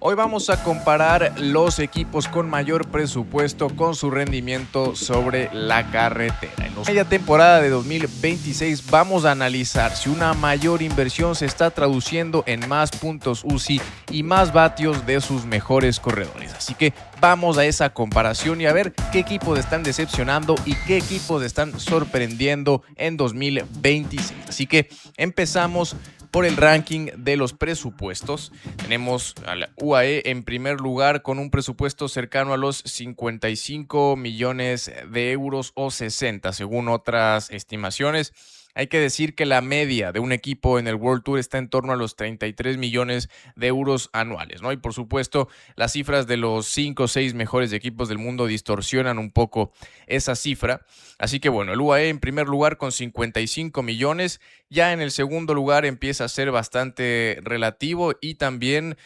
Hoy vamos a comparar los equipos con mayor presupuesto con su rendimiento sobre la carretera. En la media temporada de 2026 vamos a analizar si una mayor inversión se está traduciendo en más puntos UCI y más vatios de sus mejores corredores. Así que vamos a esa comparación y a ver qué equipos están decepcionando y qué equipos están sorprendiendo en 2026. Así que empezamos por el ranking de los presupuestos. Tenemos al UAE en primer lugar con un presupuesto cercano a los 55 millones de euros o 60 según otras estimaciones. Hay que decir que la media de un equipo en el World Tour está en torno a los 33 millones de euros anuales, ¿no? Y por supuesto, las cifras de los 5 o 6 mejores equipos del mundo distorsionan un poco esa cifra. Así que bueno, el UAE en primer lugar con 55 millones, ya en el segundo lugar empieza a ser bastante relativo y también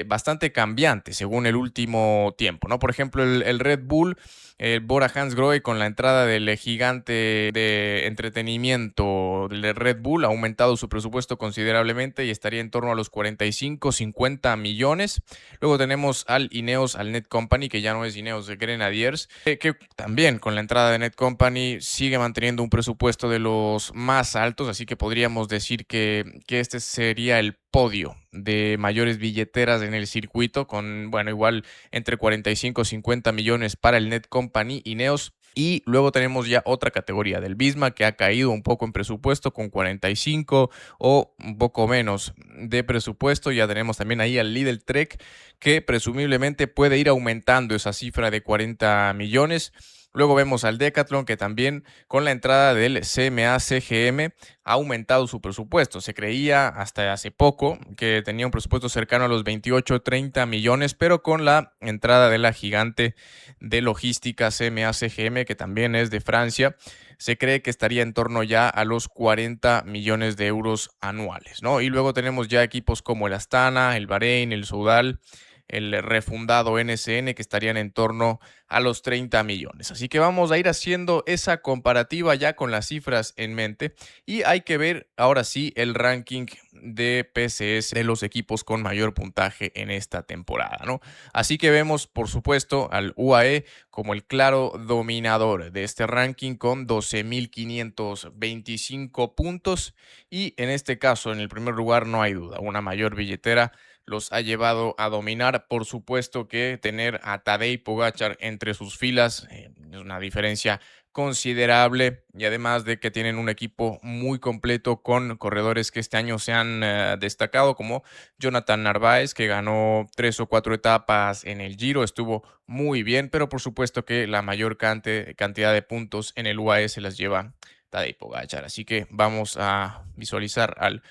bastante cambiante según el último tiempo, ¿no? Por ejemplo, el Red Bull, el Bora Hansgrohe, con la entrada del gigante de entretenimiento del Red Bull, ha aumentado su presupuesto considerablemente y estaría en torno a los 45-50 millones. Luego tenemos al Ineos, al Net Company, que ya no es Ineos de Grenadiers, que también con la entrada de Net Company sigue manteniendo un presupuesto de los más altos, así que podríamos decir que este sería el podio de mayores billeteras en el circuito, con, bueno, igual entre 45 y 50 millones para el Net Company Ineos. Y luego tenemos ya otra categoría del Visma que ha caído un poco en presupuesto con 45 o un poco menos de presupuesto. Ya tenemos también ahí al Lidl Trek, que presumiblemente puede ir aumentando esa cifra de 40 millones. Luego vemos al Decathlon, que también con la entrada del CMA-CGM ha aumentado su presupuesto. Se creía hasta hace poco que tenía un presupuesto cercano a los 28-30 millones, pero con la entrada de la gigante de logística CMA-CGM, que también es de Francia, se cree que estaría en torno ya a los 40 millones de euros anuales, ¿no? Y luego tenemos ya equipos como el Astana, el Bahrein, el Soudal, el refundado NSN, que estarían en torno a los 30 millones. Así que vamos a ir haciendo esa comparativa ya con las cifras en mente y hay que ver ahora sí el ranking de PCS de los equipos con mayor puntaje en esta temporada, ¿no? Así que vemos, por supuesto, al UAE como el claro dominador de este ranking con 12.525 puntos y en este caso, en el primer lugar, no hay duda, una mayor billetera los ha llevado a dominar. Por supuesto que tener a Tadej Pogačar entre sus filas es una diferencia considerable y además de que tienen un equipo muy completo con corredores que este año se han destacado como Jonathan Narváez, que ganó 3 o 4 etapas en el Giro, estuvo muy bien, pero por supuesto que la mayor cantidad de puntos en el UAE se las lleva Tadej Pogačar. Así que vamos a visualizar al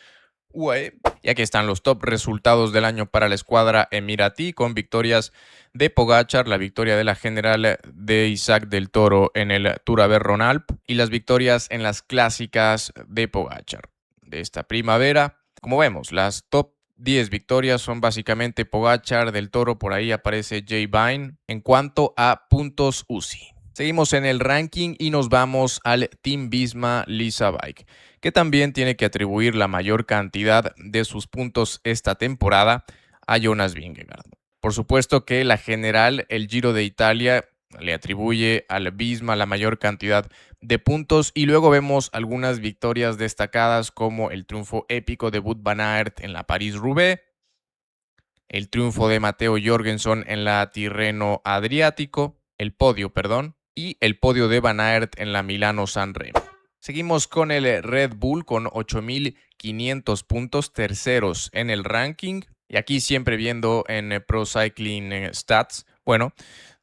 UAE. Y aquí están los top resultados del año para la escuadra emiratí, con victorias de Pogačar, la victoria de la general de Isaac del Toro en el Tour Aver Ronalp y las victorias en las clásicas de Pogačar de esta primavera. Como vemos, las top 10 victorias son básicamente Pogačar, del Toro, por ahí aparece Jay Vine. En cuanto a puntos UCI, seguimos en el ranking y nos vamos al Team Visma Lisa Bike, que también tiene que atribuir la mayor cantidad de sus puntos esta temporada a Jonas Vingegaard. Por supuesto que la general, el Giro de Italia, le atribuye al Visma la mayor cantidad de puntos y luego vemos algunas victorias destacadas como el triunfo épico de Wout van Aert en la París-Roubaix, el triunfo de Matteo Jorgenson en la Tirreno Adriático, el podio, perdón, y el podio de Van Aert en la Milano-San Remo. Seguimos con el Red Bull con 8.500 puntos, terceros en el ranking. Y aquí siempre viendo en Pro Cycling Stats, bueno,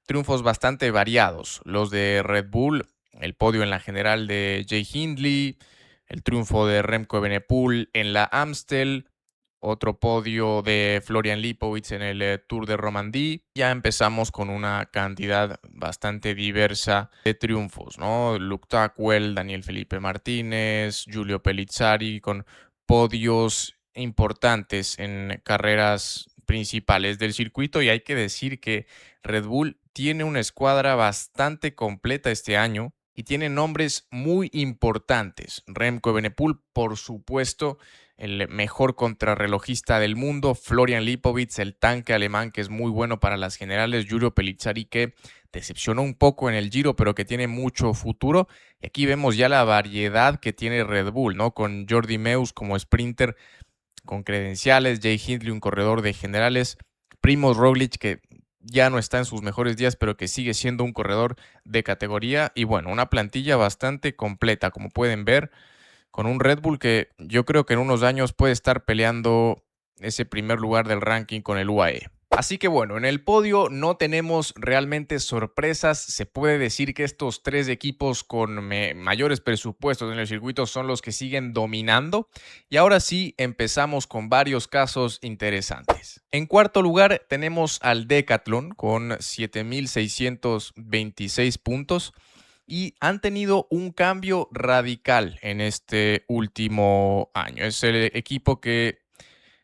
triunfos bastante variados. Los de Red Bull, el podio en la general de Jay Hindley, el triunfo de Remco Evenepoel en la Amstel, otro podio de Florian Lipowitz en el Tour de Romandie. Ya empezamos con una cantidad bastante diversa de triunfos, ¿no? Luke Tackwell, Daniel Felipe Martínez, Giulio Pellizzari, con podios importantes en carreras principales del circuito. Y hay que decir que Red Bull tiene una escuadra bastante completa este año y tiene nombres muy importantes. Remco Evenepoel, por supuesto, el mejor contrarrelojista del mundo, Florian Lipovitz, el tanque alemán que es muy bueno para las generales, Giulio Pellizzari, que decepcionó un poco en el Giro, pero que tiene mucho futuro. Y aquí vemos ya la variedad que tiene Red Bull, ¿no? Con Jordi Meus como sprinter con credenciales, Jay Hindley, un corredor de generales, Primoz Roglic, que ya no está en sus mejores días, pero que sigue siendo un corredor de categoría. Y bueno, una plantilla bastante completa, como pueden ver, con un Red Bull que yo creo que en unos años puede estar peleando ese primer lugar del ranking con el UAE. Así que bueno, en el podio no tenemos realmente sorpresas. Se puede decir que estos tres equipos con mayores presupuestos en el circuito son los que siguen dominando. Y ahora sí, empezamos con varios casos interesantes. En cuarto lugar tenemos al Decathlon con 7,626 puntos. Y han tenido un cambio radical en este último año. Es el equipo que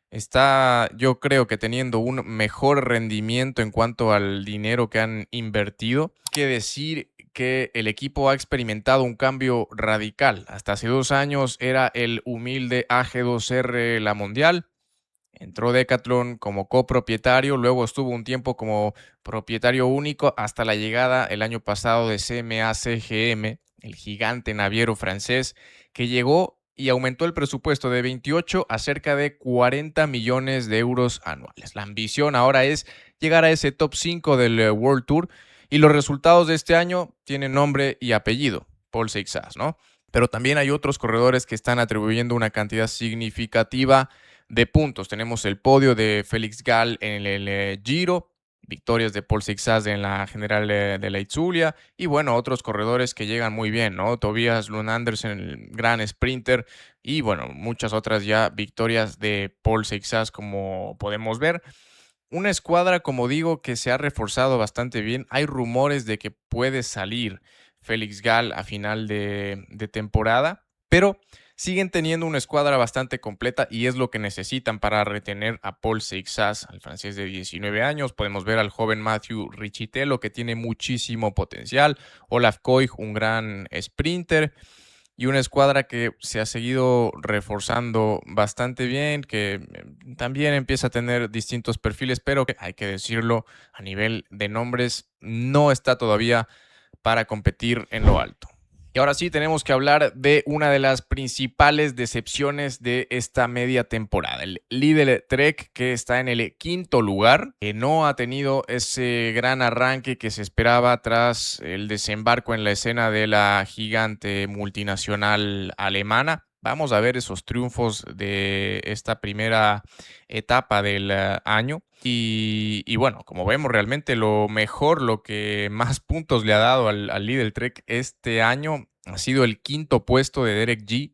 está, yo creo que teniendo un mejor rendimiento en cuanto al dinero que han invertido. Hay que decir que el equipo ha experimentado un cambio radical. Hasta hace 2 años era el humilde AG2R La Mundial. Entró Decathlon como copropietario, luego estuvo un tiempo como propietario único hasta la llegada el año pasado de CMA-CGM, el gigante naviero francés, que llegó y aumentó el presupuesto de 28 a cerca de 40 millones de euros anuales. La ambición ahora es llegar a ese top 5 del World Tour y los resultados de este año tienen nombre y apellido, Paul Seixas, ¿no? Pero también hay otros corredores que están atribuyendo una cantidad significativa de puntos. Tenemos el podio de Félix Gall en el Giro, victorias de Paul Seixas en la general de la Itzulia y bueno, otros corredores que llegan muy bien, ¿no? Tobias Lund Andersen, el gran sprinter y bueno, muchas otras ya victorias de Paul Seixas como podemos ver. Una escuadra, como digo, que se ha reforzado bastante bien. Hay rumores de que puede salir Félix Gall a final de temporada, pero siguen teniendo una escuadra bastante completa y es lo que necesitan para retener a Paul Seixas, al francés de 19 años. Podemos ver al joven Matthew Richitello, que tiene muchísimo potencial. Olaf Koig, un gran sprinter. Y una escuadra que se ha seguido reforzando bastante bien, que también empieza a tener distintos perfiles, pero que hay que decirlo, a nivel de nombres no está todavía para competir en lo alto. Y ahora sí tenemos que hablar de una de las principales decepciones de esta media temporada. El Lidl Trek, que está en el quinto lugar, que no ha tenido ese gran arranque que se esperaba tras el desembarco en la escena de la gigante multinacional alemana. Vamos a ver esos triunfos de esta primera etapa del año. Y bueno, como vemos realmente lo mejor, lo que más puntos le ha dado al Lidl Trek este año ha sido el quinto puesto de Derek G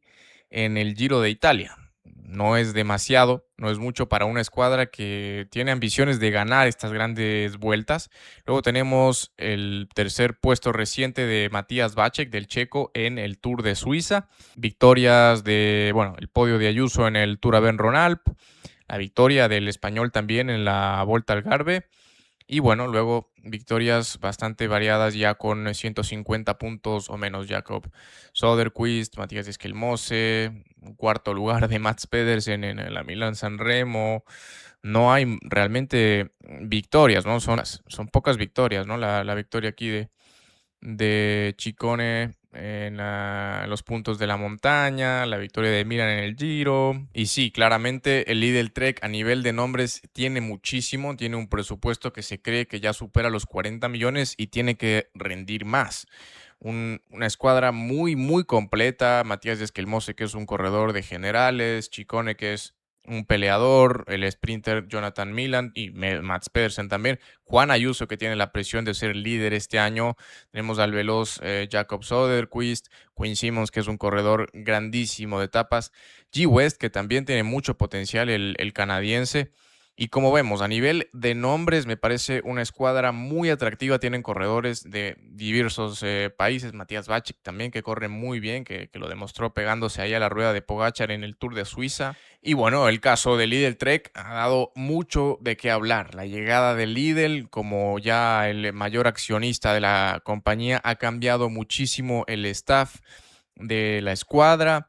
en el Giro de Italia. No es demasiado, no es mucho para una escuadra que tiene ambiciones de ganar estas grandes vueltas. Luego tenemos el tercer puesto reciente de Matías Vacek del checo en el Tour de Suiza. Victorias de, bueno, el podio de Ayuso en el Tour Aven-Ronalp. La victoria del español también en la Volta al Algarve. Y bueno, luego victorias bastante variadas ya con 150 puntos o menos. Jakob Soderquist, Matías Esquelmose, un cuarto lugar de Mats Pedersen en la Milán-San Remo. No hay realmente victorias, ¿no? Son pocas victorias, ¿no? La victoria aquí de Ciccone en los puntos de la montaña, la victoria de Milan en el Giro. Y sí, claramente el Lidl Trek a nivel de nombres tiene muchísimo, tiene un presupuesto que se cree que ya supera los 40 millones y tiene que rendir más. Una escuadra muy, muy completa. Matías Esquelmose, que es un corredor de generales, Ciccone, que es un peleador, el sprinter Jonathan Milan y Mats Pedersen también. Juan Ayuso, que tiene la presión de ser líder este año. Tenemos al veloz Jakob Soderquist, Quinn Simmons, que es un corredor grandísimo de etapas. G. West, que también tiene mucho potencial, el canadiense. Y como vemos, a nivel de nombres, me parece una escuadra muy atractiva. Tienen corredores de diversos países. Matías Vacek también, que corre muy bien, que lo demostró pegándose ahí a la rueda de Pogačar en el Tour de Suiza. Y bueno, el caso de Lidl Trek ha dado mucho de qué hablar. La llegada de Lidl, como ya el mayor accionista de la compañía, ha cambiado muchísimo el staff. de la escuadra,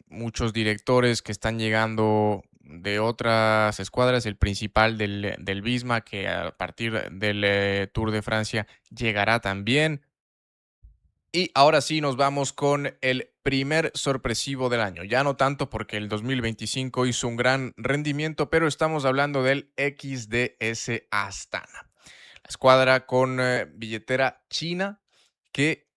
muchos directores que están llegando de otras escuadras, el principal del Visma, que a partir del Tour de Francia llegará también. Y ahora sí nos vamos con el primer sorpresivo del año. Ya no tanto porque el 2025 hizo un gran rendimiento, pero estamos hablando del XDS Astana. La escuadra con billetera china que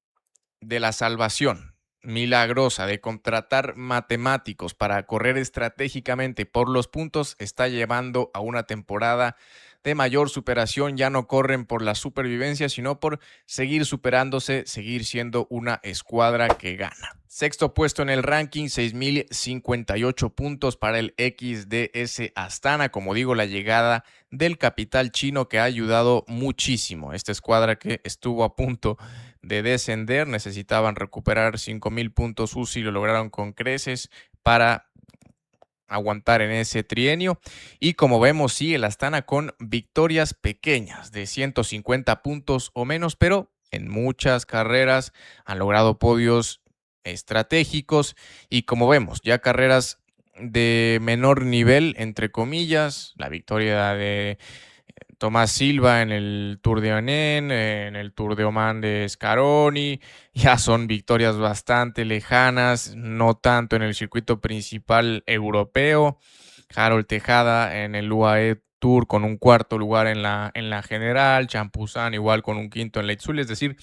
de la salvación milagrosa de contratar matemáticos para correr estratégicamente por los puntos está llevando a una temporada de mayor superación. Ya no corren por la supervivencia, sino por seguir superándose, seguir siendo una escuadra que gana. Sexto puesto en el ranking, 6,058 puntos para el XDS Astana. Como digo, la llegada del capital chino que ha ayudado muchísimo. Esta escuadra que estuvo a punto de descender, necesitaban recuperar 5,000 puntos UCI, lo lograron con creces para aguantar en ese trienio. Y como vemos, sí, el Astana con victorias pequeñas de 150 puntos o menos, pero en muchas carreras han logrado podios estratégicos y como vemos, ya carreras de menor nivel, entre comillas, la victoria de Tomás Silva en el Tour de Onen, en el Tour de Oman de Scaroni, ya son victorias bastante lejanas, no tanto en el circuito principal europeo. Harold Tejada en el UAE Tour con un cuarto lugar en la general, Champuzán igual con un quinto en la Itzul, es decir,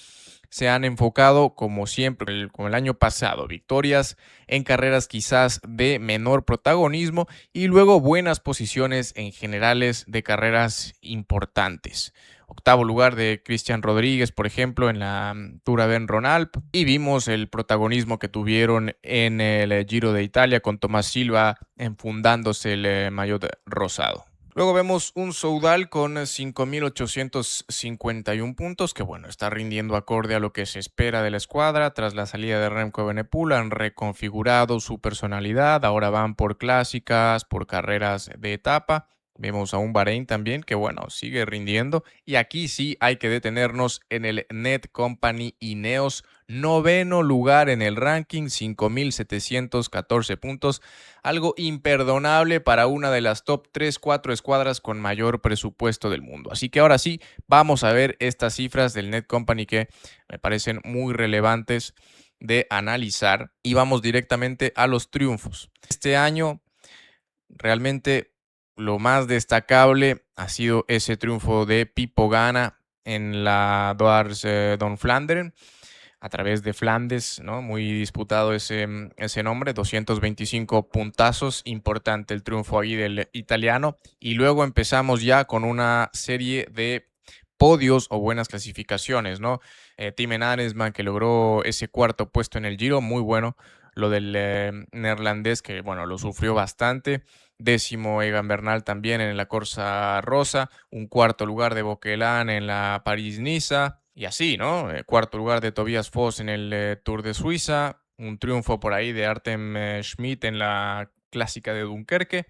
se han enfocado como siempre, como el año pasado, victorias en carreras quizás de menor protagonismo y luego buenas posiciones en generales de carreras importantes. Octavo lugar de Cristian Rodríguez, por ejemplo, en la Tour Aven Ronalp. Y vimos el protagonismo que tuvieron en el Giro de Italia con Tomás Silva enfundándose el maillot rosado. Luego vemos un Soudal con 5,851 puntos, que bueno, está rindiendo acorde a lo que se espera de la escuadra. Tras la salida de Remco Evenepoel han reconfigurado su personalidad, ahora van por clásicas, por carreras de etapa. Vemos a un Bahrein también que bueno, sigue rindiendo y aquí sí hay que detenernos en el Netcompany Ineos, noveno lugar en el ranking, 5,714 puntos, algo imperdonable para una de las top 3-4 escuadras con mayor presupuesto del mundo. Así que ahora sí, vamos a ver estas cifras del Netcompany que me parecen muy relevantes de analizar y vamos directamente a los triunfos. Este año realmente lo más destacable ha sido ese triunfo de Pipo Gana en la Dwars Don Vlaanderen a través de Flandes, ¿no? Muy disputado ese nombre, 225 puntazos, importante el triunfo ahí del italiano. Y luego empezamos ya con una serie de podios o buenas clasificaciones, ¿no? Tim Aresman que logró ese cuarto puesto en el Giro, muy bueno. Lo del neerlandés que, bueno, lo sufrió bastante. Décimo Egan Bernal también en la Corsa Rosa. Un cuarto lugar de Bocquelin en la París-Niza. Y así, ¿no? Cuarto lugar de Tobias Foss en el Tour de Suiza. Un triunfo por ahí de Artem Schmidt en la Clásica de Dunkerque.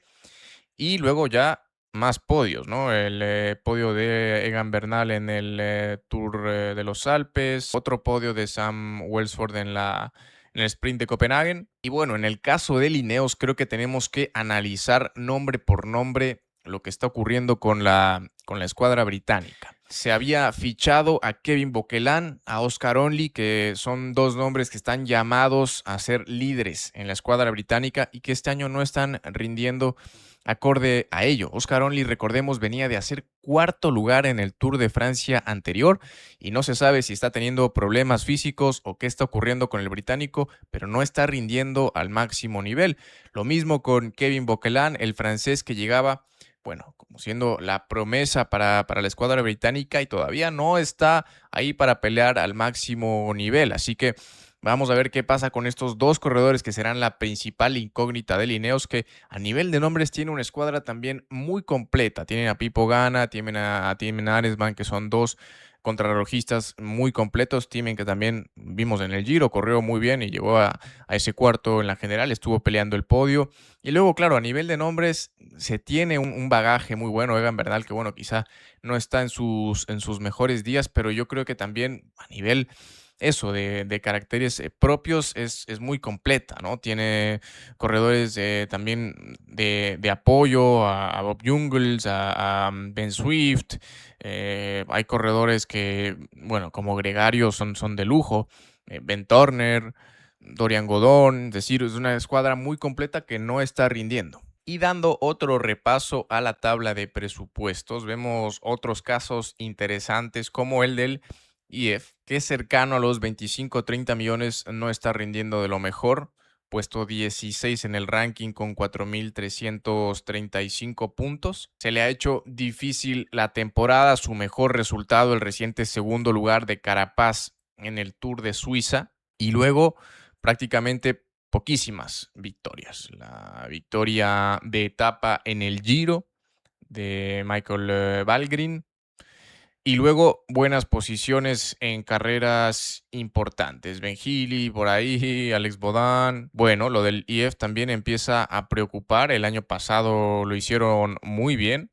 Y luego ya más podios, ¿no? El podio de Egan Bernal en el Tour de los Alpes. Otro podio de Sam Welsford en el sprint de Copenhague. Y bueno, en el caso de Ineos creo que tenemos que analizar nombre por nombre lo que está ocurriendo con la escuadra británica. Se había fichado a Kevin Bocquelin, a Oscar Onley, que son dos nombres que están llamados a ser líderes en la escuadra británica y que este año no están rindiendo acorde a ello. Oscar Onley, recordemos, venía de hacer cuarto lugar en el Tour de Francia anterior y no se sabe si está teniendo problemas físicos o qué está ocurriendo con el británico, pero no está rindiendo al máximo nivel. Lo mismo con Kevin Bocquelin, el francés que llegaba, bueno, como siendo la promesa para la escuadra británica y todavía no está ahí para pelear al máximo nivel. Así que vamos a ver qué pasa con estos dos corredores que serán la principal incógnita de Ineos, que a nivel de nombres tiene una escuadra también muy completa. Tienen a Pipo Gana, tienen a Tim Aresman, que son dos contrarrelojistas muy completos. Timen que también vimos en el Giro, corrió muy bien y llegó a ese cuarto en la general, estuvo peleando el podio. Y luego, claro, a nivel de nombres se tiene un bagaje muy bueno. Egan Bernal, que bueno, quizá no está en sus mejores días, pero yo creo que también a nivel eso de caracteres propios es muy completa, ¿no? Tiene corredores también de apoyo a Bob Jungels, a Ben Swift. Hay corredores que, bueno, como gregario son de lujo. Ben Turner, Dorian Godón, es decir, es una escuadra muy completa que no está rindiendo. Y dando otro repaso a la tabla de presupuestos, vemos otros casos interesantes como el del IF, que es cercano a los 25-30 millones, no está rindiendo de lo mejor, puesto 16 en el ranking con 4.335 puntos. Se le ha hecho difícil la temporada, su mejor resultado, el reciente segundo lugar de Carapaz en el Tour de Suiza, y luego prácticamente poquísimas victorias. La victoria de etapa en el Giro de Michael Valgren, y luego buenas posiciones en carreras importantes. Ben Healy, por ahí, Alex Bodán. Bueno, lo del IF también empieza a preocupar. El año pasado lo hicieron muy bien.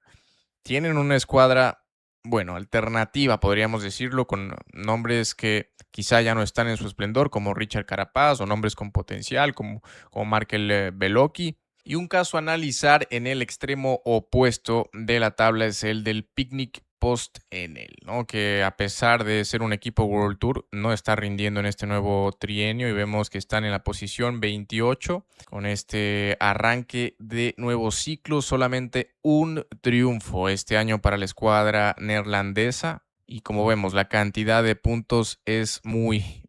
Tienen una escuadra, bueno, alternativa, podríamos decirlo, con nombres que quizá ya no están en su esplendor, como Richard Carapaz, o nombres con potencial, como Markel Beloki. Y un caso a analizar en el extremo opuesto de la tabla es el del Picnic Post-Enel, ¿no? Que a pesar de ser un equipo World Tour, no está rindiendo en este nuevo trienio y vemos que están en la posición 28 con este arranque de nuevo ciclo. Solamente un triunfo este año para la escuadra neerlandesa y como vemos la cantidad de puntos es muy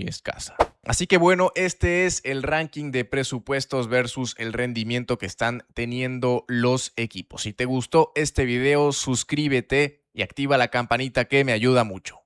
escasa. Así que bueno, este es el ranking de presupuestos versus el rendimiento que están teniendo los equipos. Si te gustó este video, suscríbete y activa la campanita que me ayuda mucho.